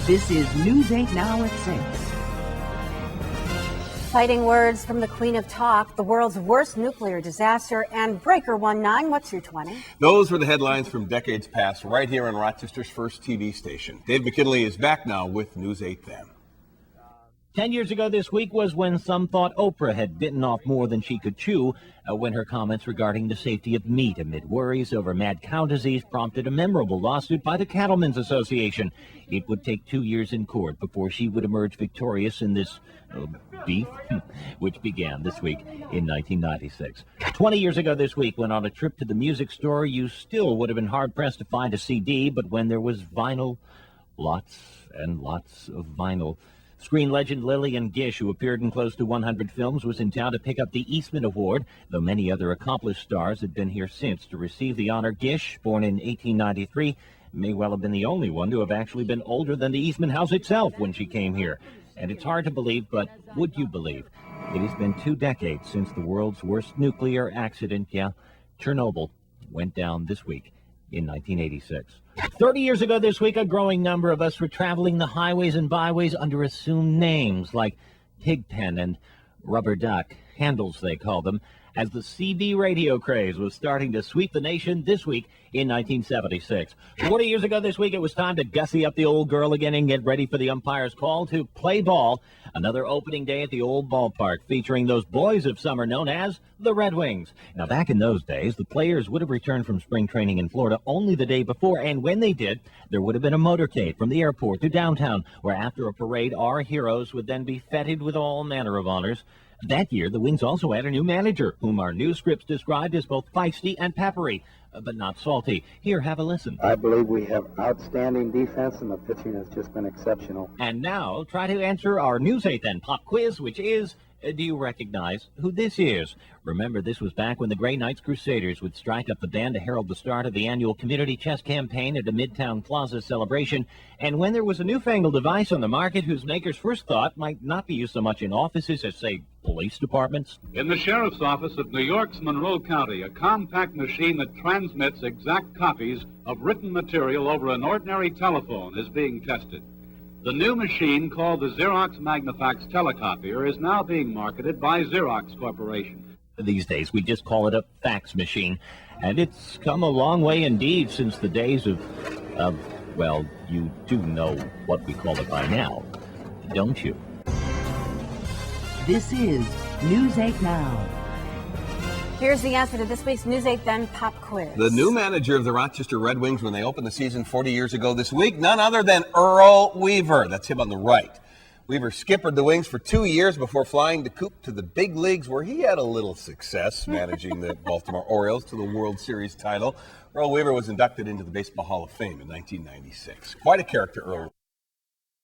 This is News 8 Now at 6. Fighting words from the Queen of Talk, the world's worst nuclear disaster, and Breaker 19. What's your 20? Those were the headlines from decades past, right here on Rochester's first TV station. Dave McKinley is back now with News 8 Then. 10 years ago this week was when some thought Oprah had bitten off more than she could chew when her comments regarding the safety of meat amid worries over mad cow disease prompted a memorable lawsuit by the Cattlemen's Association. It would take 2 years in court before she would emerge victorious in this beef, which began this week in 1996. 20 years ago this week, when on a trip to the music store, you still would have been hard-pressed to find a CD, but when there was vinyl, lots and lots of vinyl. Screen legend Lillian Gish, who appeared in close to 100 films, was in town to pick up the Eastman Award, though many other accomplished stars had been here since to receive the honor. Gish, born in 1893, may well have been the only one to have actually been older than the Eastman House itself when she came here. And it's hard to believe, but would you believe? It has been 2 decades since the world's worst nuclear accident, Chernobyl, went down this week in 1986. 30 years ago this week, a growing number of us were traveling the highways and byways under assumed names like Pigpen and Rubber Duck, handles they called them, as the CB radio craze was starting to sweep the nation this week in 1976. 40 years ago this week, it was time to gussy up the old girl again and get ready for the umpire's call to play ball. Another opening day at the old ballpark featuring those boys of summer known as the Red Wings. Now, back in those days, the players would have returned from spring training in Florida only the day before, and when they did, there would have been a motorcade from the airport to downtown, where after a parade, our heroes would then be feted with all manner of honors. That year, the Wings also had a new manager, whom our news scripts described as both feisty and peppery, but not salty. Here, have a listen. I believe we have outstanding defense, and the pitching has just been exceptional. And now, try to answer our News 8 Then pop quiz, which is, do you recognize who this is? Remember, this was back when the Grey Knights Crusaders would strike up the band to herald the start of the annual community chess campaign at a Midtown Plaza celebration, and when there was a newfangled device on the market whose maker's first thought might not be used so much in offices as, say, police departments. In the sheriff's office of New York's Monroe County, a compact machine that transmits exact copies of written material over an ordinary telephone is being tested. The new machine, called the Xerox Magnafax telecopier, is now being marketed by Xerox Corporation. These days, we just call it a fax machine, and it's come a long way indeed since the days of well, you do know what we call it by now, don't you? This is News 8 Now. Here's the answer to this week's News 8 Then pop quiz. The new manager of the Rochester Red Wings when they opened the season 40 years ago this week, none other than Earl Weaver. That's him on the right. Weaver skippered the Wings for 2 years before flying the coop to the big leagues, where he had a little success managing the Baltimore Orioles to the World Series title. Earl Weaver was inducted into the Baseball Hall of Fame in 1996. Quite a character, Earl.